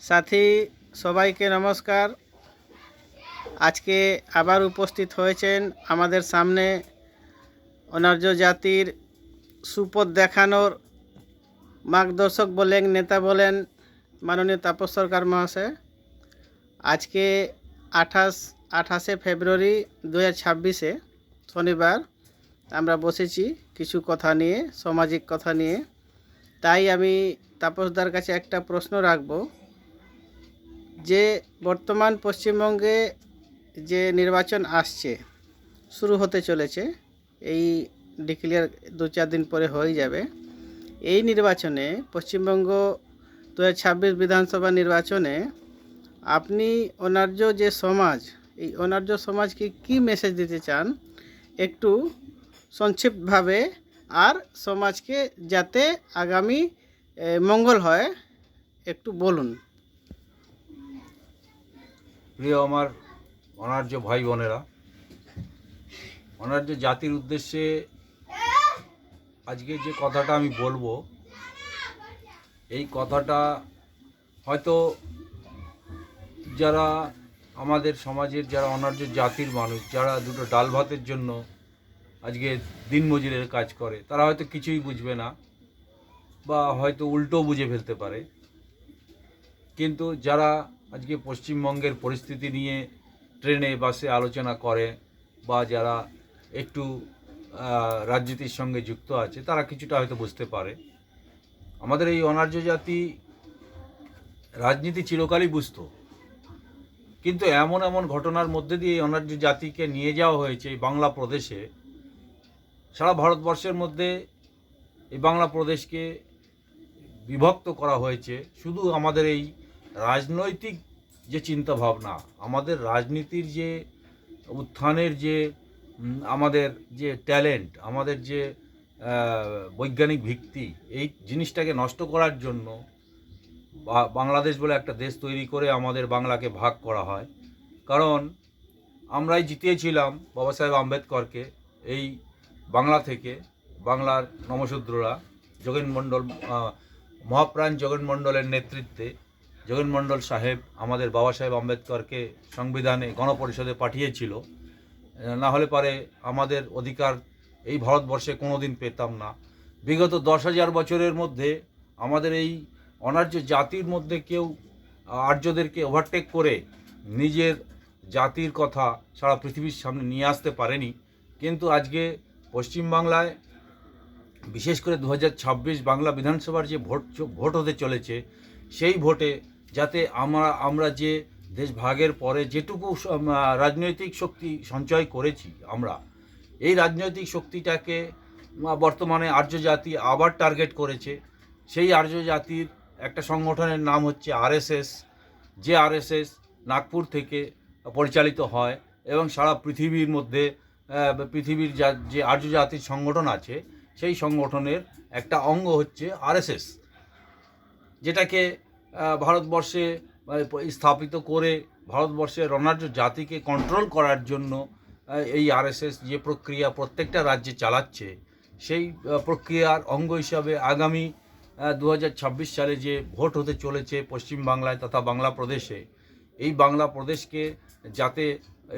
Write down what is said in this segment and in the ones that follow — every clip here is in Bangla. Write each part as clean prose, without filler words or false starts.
সাথী সবাইকে নমস্কার। আজকে আবার উপস্থিত হয়েছেন আমাদের সামনে অনার্য জাতির সুপথ দেখানোর মার্গদর্শক বলেন, নেতা বলেন মাননীয় তাপস সরকার মহাশয়। আজকে 28শে ফেব্রুয়ারি 2026 শনিবার আমরা বসেছি কিছু কথা নিয়ে, সামাজিক কথা নিয়ে। তাই আমি তাপসদার কাছে একটা প্রশ্ন রাখব যে বর্তমান পশ্চিমবঙ্গে যে নির্বাচন আসছে, শুরু হতে চলেছে, এই ডিক্লেয়ার 2-4 দিন পরে হয়ে যাবে। এই নির্বাচনে পশ্চিমবঙ্গ 2026 বিধানসভা নির্বাচনে আপনি অনার্য যে সমাজ, এই অনার্য সমাজকে কি মেসেজ দিতে চান একটু সংক্ষিপ্তভাবে, আর সমাজকে যাতে আগামী মঙ্গল হয় একটু বলুন। প্রিয় আমার অনার্য ভাই বোনেরা, অনার্য জাতির উদ্দেশ্যে আজকে যে কথাটা আমি বলবো, এই কথাটা হয়তো যারা আমাদের সমাজের যারা অনার্য জাতির মানুষ, যারা দুটো ডাল ভাতের জন্য আজকে দিনমজুরের কাজ করে, তারা হয়তো কিছুই বুঝবে না বা হয়তো উল্টো বুঝে ফেলতে পারে। কিন্তু যারা আজকে পশ্চিমবঙ্গের পরিস্থিতি নিয়ে ট্রেনে বাসে আলোচনা করে বা যারা একটু রাজনীতির সঙ্গে যুক্ত আছে, তারা কিছুটা হয়তো বুঝতে পারে। আমাদের এই অনার্য জাতি রাজনীতি চিরকালই বুঝত, কিন্তু এমন এমন ঘটনার মধ্যে দিয়ে এই অনার্য জাতিকে নিয়ে যাওয়া হয়েছে এই বাংলা প্রদেশে। সারা ভারতবর্ষের মধ্যে এই বাংলা প্রদেশকে বিভক্ত করা হয়েছে শুধু আমাদের এই রাজনৈতিক যে চিন্তা ভাবনা, আমাদের রাজনীতির যে উত্থানের যে আমাদের যে ট্যালেন্ট, আমাদের যে বৈজ্ঞানিক ভিত্তি, এই জিনিসটাকে নষ্ট করার জন্য বাংলাদেশ বলে একটা দেশ তৈরি করে আমাদের বাংলাকে ভাগ করা হয়। কারণ আমরাই জিতিয়েছিলাম বাবা সাহেব আম্বেদকরকে এই বাংলা থেকে। বাংলার নমশূদ্ররা যোগেন মণ্ডল, মহাপ্রাণ যোগেন মণ্ডলের নেতৃত্বে যোগেন মণ্ডল সাহেব আমাদের বাবা সাহেব আম্বেদকরকে সংবিধানে গণপরিষদে পাঠিয়েছিল। না হলে পারে আমাদের অধিকার এই ভারতবর্ষে কোনো দিন পেতাম না। বিগত 10,000 বছরের মধ্যে আমাদের এই অনার্য জাতির মধ্যে কেউ আর্যদেরকে ওভারটেক করে নিজের জাতির কথা সারা পৃথিবীর সামনে নিয়ে আসতে পারেনি। কিন্তু আজকে পশ্চিমবাংলায় বিশেষ করে 2026 বাংলা বিধানসভার যে ভোট হতে চলেছে, সেই ভোটে যাতে আমরা যে দেশ ভাগের পরে যেটুকু রাজনৈতিক শক্তি সঞ্চয় করেছি, আমরা এই রাজনৈতিক শক্তিটাকে বর্তমানে আর্য জাতি আবার টার্গেট করেছে। সেই আর্য জাতির একটা সংগঠনের নাম হচ্ছে আরএসএস, যে আরএসএস নাগপুর থেকে পরিচালিত হয় এবং সারা পৃথিবীর মধ্যে পৃথিবীর যে আর্য জাতির সংগঠন আছে, সেই সংগঠনের একটা অঙ্গ হচ্ছে আরএসএস, যেটাকে ভারতবর্ষে স্থাপিত করে ভারতবর্ষের অনার্য জাতিকে কন্ট্রোল করার জন্য এই আরএসএস যে প্রক্রিয়া প্রত্যেকটা রাজ্যে চালাচ্ছে, সেই প্রক্রিয়ার অঙ্গ হিসাবে আগামী 2026 সালে যে ভোট হতে চলেছে পশ্চিমবাংলায় তথা বাংলা প্রদেশে, এই বাংলা প্রদেশকে যাতে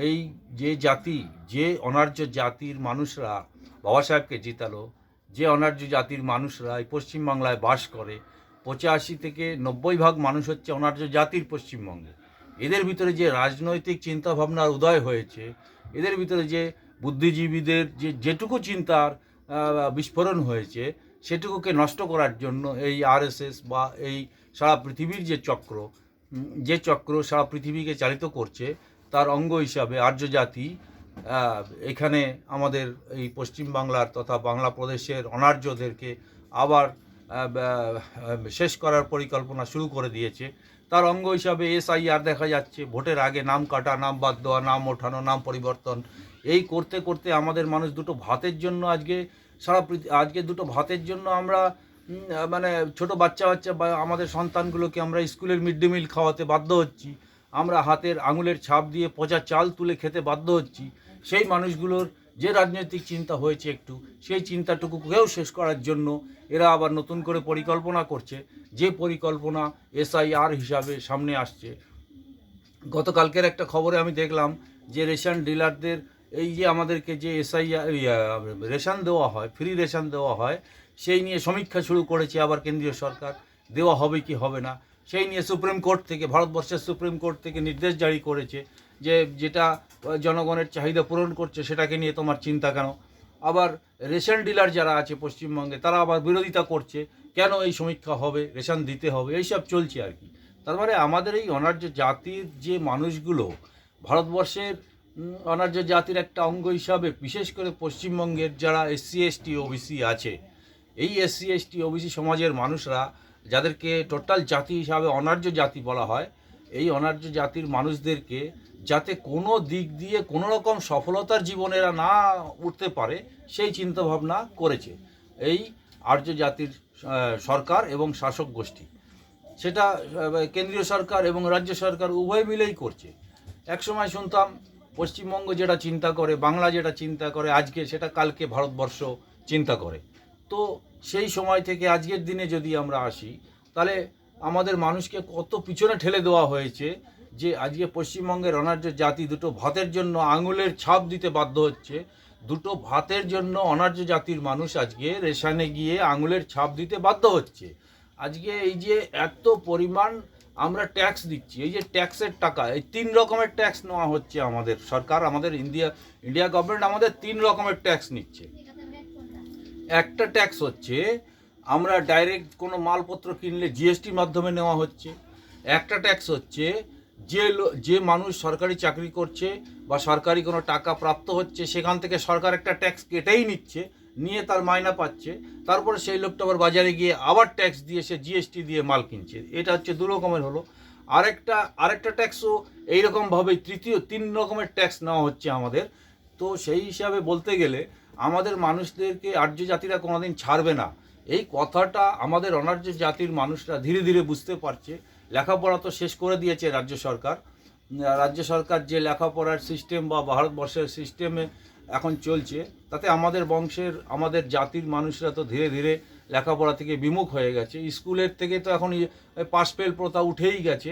এই যে জাতি, যে অনার্য জাতির মানুষরা বাবা সাহেবকে জিতালো, যে অনার্য জাতির মানুষরা এই পশ্চিমবাংলায় বাস করে, 85 থেকে 90% মানুষ হচ্ছে অনার্য জাতির পশ্চিমবঙ্গে। এদের ভিতরে যে রাজনৈতিক চিন্তাভাবনার উদয় হয়েছে, এদের ভিতরে যে বুদ্ধিজীবীদের যেটুকু চিন্তার বিস্ফোরণ হয়েছে, সেটুকুকে নষ্ট করার জন্য এই আরএসএস বা এই সারা পৃথিবীর যে চক্র সারা পৃথিবীকে চালিত করছে, তার অঙ্গ হিসাবে আর্য জাতি এখানে আমাদের এই পশ্চিমবাংলার তথা বাংলা প্রদেশের অনার্যদেরকে আবার শেষ করার পরিকল্পনা শুরু করে দিয়েছে। তার অঙ্গ হিসাবে এসআইআর দেখা যাচ্ছে, ভোটের আগে নাম কাটা, নাম বাদ দেওয়া, নাম ওঠানো, নাম পরিবর্তন, এই করতে করতে আমাদের মানুষ দুটো ভাতের জন্য আজকে দুটো ভাতের জন্য আমরা মানে ছোট বাচ্চা বা আমাদের সন্তানগুলোকে আমরা স্কুলের মিড ডে মিল খাওয়াতে বাধ্য হচ্ছি, আমরা হাতের আঙুলের ছাপ দিয়ে পচা চাল তুলে খেতে বাধ্য হচ্ছি। সেই মানুষগুলোর যে রাজনৈতিক চিন্তা হয়েছে একটু, সেই চিন্তাটুকুকেও শেষ করার জন্য এরা আবার নতুন করে পরিকল্পনা করছে, যে পরিকল্পনা SIR হিসাবে সামনে আসছে। গতকালকের একটা খবরে আমি দেখলাম যে রেশন ডিলারদের এই যে আমাদেরকে যে SIR রেশন দেওয়া হয়, ফ্রি রেশন দেওয়া হয়, সেই নিয়ে সমীক্ষা শুরু করেছে আবার কেন্দ্রীয় সরকার, দেওয়া হবে কি হবে না। সেই নিয়ে সুপ্রিম কোর্ট থেকে, ভারতবর্ষের সুপ্রিম কোর্ট থেকে নির্দেশ জারি করেছে যে যেটা জনগণের চাহিদা পূরণ করছে সেটাকে নিয়ে তোমার চিন্তা কেন। আবার রেশন ডিলার যারা আছে পশ্চিমবঙ্গে তারা আবার বিরোধিতা করছে, কেন এই সমীক্ষা হবে, রেশন দিতে হবে, এইসব চলছে আর কি। তার মানে আমাদের এই অনার্য জাতির যে মানুষগুলো, ভারতবর্ষের অনার্য জাতির একটা অঙ্গ হিসাবে, বিশেষ করে পশ্চিমবঙ্গের যারা SC ST OBC আছে, এই SC ST OBC সমাজের মানুষরা, যাদেরকে টোটাল জাতি হিসাবে অনার্য জাতি বলা হয়, এই অনার্য জাতির মানুষদেরকে যাতে কোনো দিক দিয়ে কোনো রকম সফলতার জীবনে এরা না উঠতে পারে, সেই চিন্তাভাবনা করেছে এই আর্য জাতির সরকার এবং শাসক গোষ্ঠী। সেটা কেন্দ্রীয় সরকার এবং রাজ্য সরকার উভয় মিলেই করছে। একসময় শুনতাম পশ্চিমবঙ্গ যেটা চিন্তা করে, বাংলা যেটা চিন্তা করে আজকে, সেটা কালকে ভারতবর্ষ চিন্তা করে। তো সেই সময় থেকে আজকের দিনে যদি আমরা আসি, তাহলে আমাদের মানুষকে কত পিছনে ঠেলে দেওয়া হয়েছে যে আজকে পশ্চিমবঙ্গের অনার্য জাতি দুটো ভাতের জন্য আঙুলের ছাপ দিতে বাধ্য হচ্ছে। দুটো ভাতের জন্য অনার্য জাতির মানুষ আজকে রেশনে গিয়ে আঙুলের ছাপ দিতে বাধ্য হচ্ছে। আজকে এই যে এত পরিমাণ আমরা ট্যাক্স দিচ্ছি, এই যে ট্যাক্সের টাকা, এই 3 রকমের ট্যাক্স নেওয়া হচ্ছে আমাদের সরকার, আমাদের ইন্ডিয়া গভর্নমেন্ট আমাদের 3 রকমের ট্যাক্স নিচ্ছে। একটা ট্যাক্স হচ্ছে আমরা ডাইরেক্ট কোনো মালপত্র কিনলে GSTর মাধ্যমে নেওয়া হচ্ছে। একটা ট্যাক্স হচ্ছে যে মানুষ সরকারি চাকরি করছে বা সরকারি কোনো টাকা প্রাপ্ত হচ্ছে, সেখান থেকে সরকার একটা ট্যাক্স কেটেই নিচ্ছে, নিয়ে তার মাইনা পাচ্ছে, তারপরে সেই লোকটা আবার বাজারে গিয়ে আবার ট্যাক্স দিয়ে সে GST দিয়ে মাল কিনছে। এটা হচ্ছে 2 রকমের হলো। আরেকটা ট্যাক্সও এইরকমভাবেই 3 রকমের ট্যাক্স নেওয়া হচ্ছে আমাদের। তো সেই হিসাবে বলতে গেলে আমাদের মানুষদেরকে আর্য জাতিরা কোনোদিন ছাড়বে না, এই কথাটা আমাদের অনার্য জাতির মানুষরা ধীরে ধীরে বুঝতে পারছে। লেখাপড়া তো শেষ করে দিয়েছে রাজ্য সরকার যে লেখাপড়ার সিস্টেম বা ভারতবর্ষের সিস্টেমে এখন চলছে, তাতে আমাদের বংশের, আমাদের জাতির মানুষরা তো ধীরে ধীরে লেখাপড়া থেকে বিমুখ হয়ে গেছে। স্কুলের থেকে তো এখন পাস ফেল প্রথা উঠেই গেছে।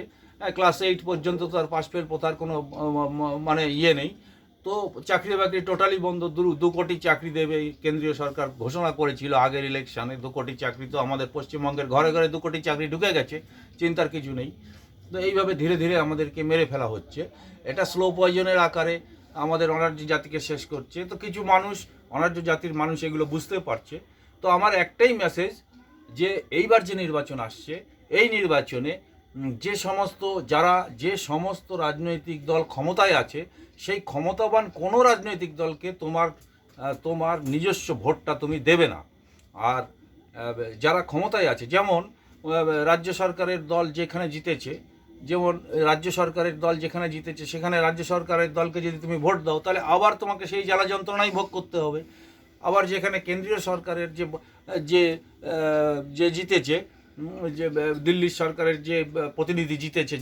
ক্লাস 8 পর্যন্ত তো আর পাস ফেল প্রথার কোনো মানে নেই। তো চাকরি বাকরি টোটালি বন্ধ। 2 কোটি চাকরি দেবে কেন্দ্রীয় সরকার ঘোষণা করেছিল আগের ইলেকশানে। 2 কোটি চাকরি তো আমাদের পশ্চিমবঙ্গের ঘরে ঘরে 2 কোটি চাকরি ঢুকে গেছে, চিন্তার কিছু নেই। তো এইভাবে ধীরে ধীরে আমাদেরকে মেরে ফেলা হচ্ছে। এটা স্লো পয়জনের আকারে আমাদের অনার্য জাতিকে শেষ করছে। তো কিছু মানুষ, অনার্য জাতির মানুষ এগুলো বুঝতে পারছে। তো আমার একটাই মেসেজ, যে এইবার যে নির্বাচন আসছে, এই নির্বাচনে যে সমস্ত রাজনৈতিক দল ক্ষমতায় আছে, সেই ক্ষমতাবান কোনো রাজনৈতিক দলকে তোমার নিজস্ব ভোটটা তুমি দেবে না। আর যারা ক্ষমতায় আছে, যেমন রাজ্য সরকারের দল যেখানে জিতেছে, সেখানে রাজ্য সরকারের দলকে যদি তুমি ভোট দাও, তাহলে আবার তোমাকে সেই জ্বালা যন্ত্রণাই ভোগ করতে হবে। আবার যেখানে কেন্দ্রীয় সরকারের যে জিতেছে, যে দিল্লির সরকারের যে প্রতিনিধি জিতেছে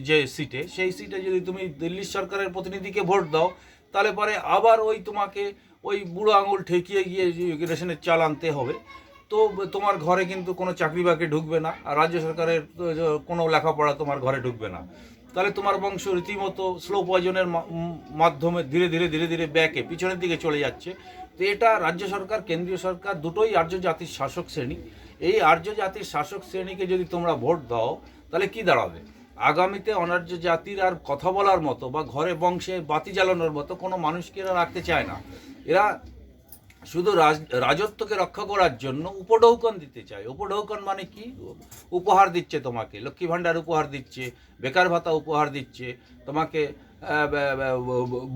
যে সিটে, সেই সিটে যদি তুমি দিল্লির সরকারের প্রতিনিধিকে ভোট দাও, তাহলে পরে আবার তোমাকে ওই বুড়ো আঙুল ঠেকিয়ে গিয়ে রেশনের চাল আনতে হবে। তো তোমার ঘরে কিন্তু কোনো চাকরি বাকরি ঢুকবে না, আর রাজ্য সরকারের কোনো লেখাপড়া তোমার ঘরে ঢুকবে না। তাহলে তোমার বংশ রীতিমতো স্লো পয়জনের মাধ্যমে ধীরে ধীরে পিছনের দিকে চলে যাচ্ছে। তো এটা রাজ্য সরকার, কেন্দ্রীয় সরকার দুটোই আর্য জাতির শাসক শ্রেণী। এই আর্য জাতির শাসক শ্রেণীকে যদি তোমরা ভোট দাও, তাহলে কি দাঁড়াবে? আগামীতে অনার্য জাতির আর কথা বলার মতো বা ঘরে বংশে বাতি জ্বালানোর মতো কোনো মানুষকে এরা রাখতে চায় না। এরা শুধু রাজত্বকে রক্ষা করার জন্য উপঢৌকন দিতে চায়। উপঢৌকন মানে কি? উপহার দিচ্ছে তোমাকে, লক্ষ্মী ভাণ্ডার উপহার দিচ্ছে, বেকার ভাতা উপহার দিচ্ছে তোমাকে,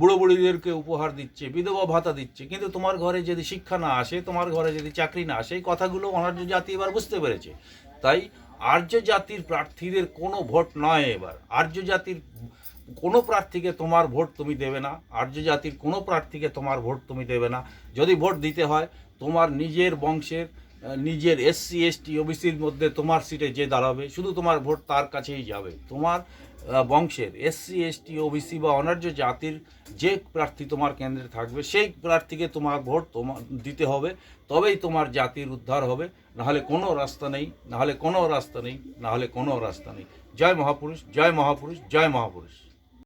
বুড়ো বুড়িদেরকে উপহার দিচ্ছে, বিধবা ভাতা দিচ্ছে। কিন্তু তোমার ঘরে যদি শিক্ষা না আসে, তোমার ঘরে যদি চাকরি না আসে, এই কথাগুলো অনার্য জাতি এবার বুঝতে পেরেছে। তাই আর্য জাতির প্রার্থীদের কোনো ভোট নয় এবার। আর্য জাতির কোনো প্রার্থীকে তোমার ভোট তুমি দেবে না। আর্য জাতির কোনো প্রার্থীকে তোমার ভোট তুমি দেবে না। যদি ভোট দিতে হয়, তোমার নিজের বংশের নিজের এসসি এসটি ওবিসির মধ্যে তোমার সিটে যে দাঁড়াবে শুধু তোমার ভোট তার কাছেই যাবে। তোমার বংশের এসসি এসটি ওবিসি বা অনার্য জাতির যে প্রার্থী তোমার কেন্দ্রে থাকবে সেই প্রার্থীকে তোমার ভোট তোমার দিতে হবে, তবেই তোমার জাতির উদ্ধার হবে। নাহলে কোনো রাস্তা নেই, নাহলে কোনো রাস্তা নেই, নাহলে কোনো রাস্তা নেই। জয় মহাপুরুষ, জয় মহাপুরুষ, জয় মহাপুরুষ।